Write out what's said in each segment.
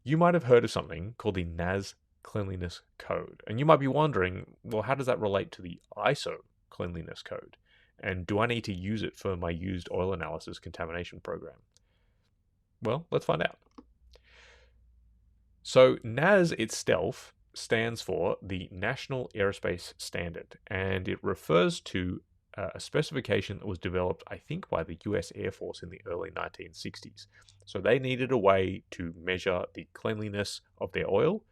You might have heard of something called the NAS Cleanliness Code, and you might be wondering, well, how does that relate to the ISO Cleanliness Code? And do I need to use it for my used oil analysis contamination program? Well, let's find out. So NAS itself stands for the National Aerospace Standard, and it refers to a specification that was developed, I think, by the US Air Force in the early 1960s. So they needed a way to measure the cleanliness of their oil.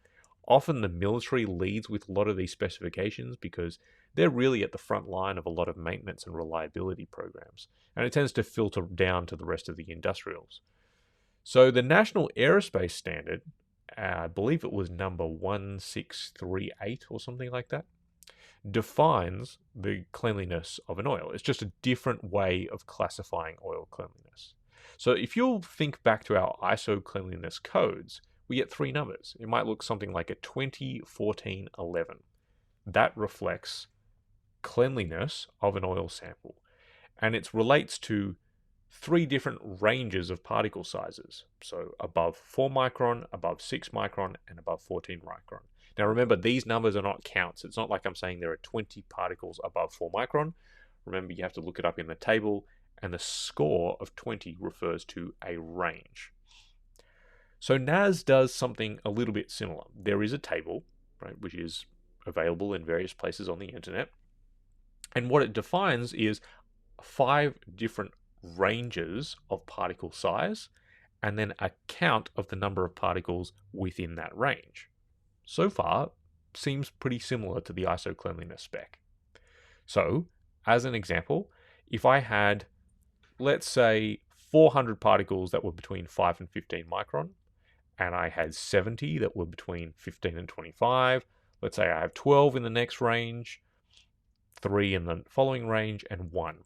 Often the military leads with a lot of these specifications because they're really at the front line of a lot of maintenance and reliability programs, and it tends to filter down to the rest of the industrials. So the National Aerospace Standard, I believe it was number 1638 or something like that, defines the cleanliness of an oil. It's just a different way of classifying oil cleanliness. So if you'll think back to our ISO cleanliness codes, we get three numbers. It might look something like a 20, 14, 11. That reflects cleanliness of an oil sample. And it relates to three different ranges of particle sizes. So above 4 micron, above 6 micron, and above 14 micron. Now remember, these numbers are not counts. It's not like I'm saying there are 20 particles above 4 micron. Remember, you have to look it up in the table, and the score of 20 refers to a range. So NAS does something a little bit similar. There is a table, right, which is available in various places on the internet. And what it defines is 5 different ranges of particle size, and then a count of the number of particles within that range. So far, seems pretty similar to the ISO cleanliness spec. So, as an example, if I had, let's say, 400 particles that were between 5 and 15 micron, and I had 70 that were between 15 and 25, let's say I have 12 in the next range, 3 in the following range, and 1.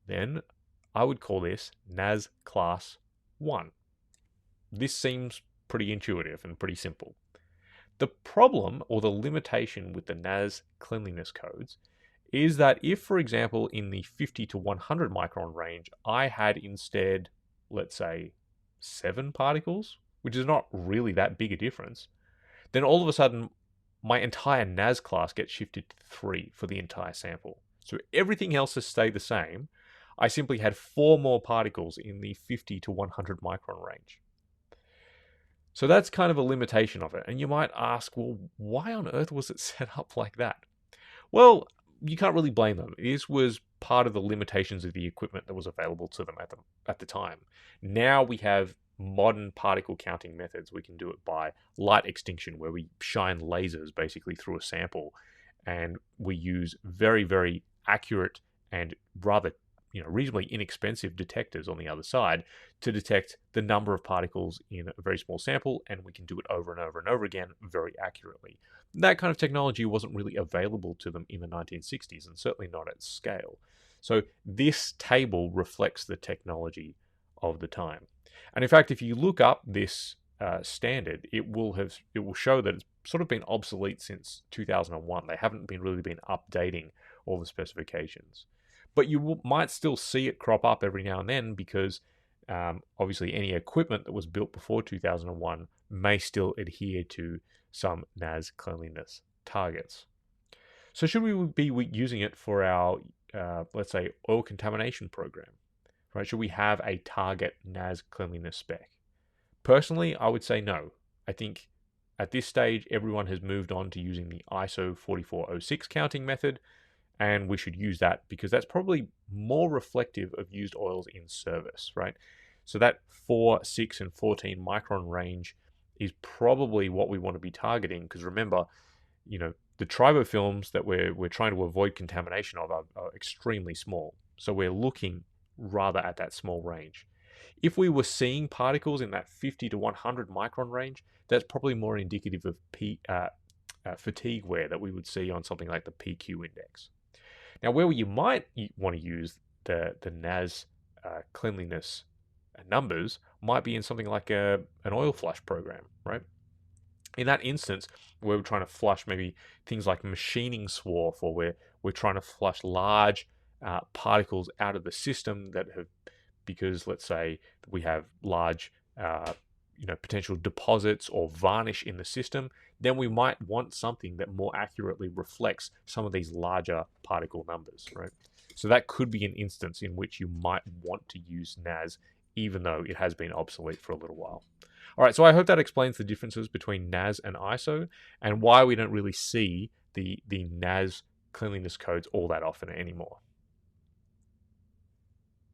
Then I would call this NAS Class 1. This seems pretty intuitive and pretty simple. The problem or the limitation with the NAS cleanliness codes is that if, for example, in the 50 to 100 micron range, I had instead, let's say, 7 particles, which is not really that big a difference, then all of a sudden my entire NAS class gets shifted to 3 for the entire sample. So everything else has stayed the same. I simply had 4 more particles in the 50 to 100 micron range. So that's kind of a limitation of it. And you might ask, well, why on earth was it set up like that? Well, you can't really blame them. This was part of the limitations of the equipment that was available to them at the time. Now we have modern particle counting methods. We can do it by light extinction, where we shine lasers basically through a sample, and we use very, very accurate and rather reasonably inexpensive detectors on the other side to detect the number of particles in a very small sample, and we can do it over and over and over again very accurately. That kind of technology wasn't really available to them in the 1960s, and certainly not at scale. So this table reflects the technology of the time. And in fact, if you look up this standard, it will show that it's sort of been obsolete since 2001. They haven't really been updating all the specifications. But you might still see it crop up every now and then because obviously any equipment that was built before 2001 may still adhere to some NAS cleanliness targets. So should we be using it for our, let's say, oil contamination program? Right? Should we have a target NAS cleanliness spec? Personally, I would say no. I think at this stage, everyone has moved on to using the ISO 4406 counting method, and we should use that because that's probably more reflective of used oils in service, right? So that 4, 6, and 14 micron range is probably what we want to be targeting because remember, the tribofilms that we're trying to avoid contamination of are extremely small. So we're looking rather at that small range. If we were seeing particles in that 50 to 100 micron range, that's probably more indicative of fatigue wear that we would see on something like the PQ index. Now, where you might want to use the NAS cleanliness numbers might be in something like an oil flush program, right? In that instance, where we're trying to flush maybe things like machining swarf, or we're trying to flush large particles out of the system because let's say we have large potential deposits or varnish in the system, then we might want something that more accurately reflects some of these larger particle numbers, right? So that could be an instance in which you might want to use NAS, even though it has been obsolete for a little while. All right, so I hope that explains the differences between NAS and ISO and why we don't really see the NAS cleanliness codes all that often anymore.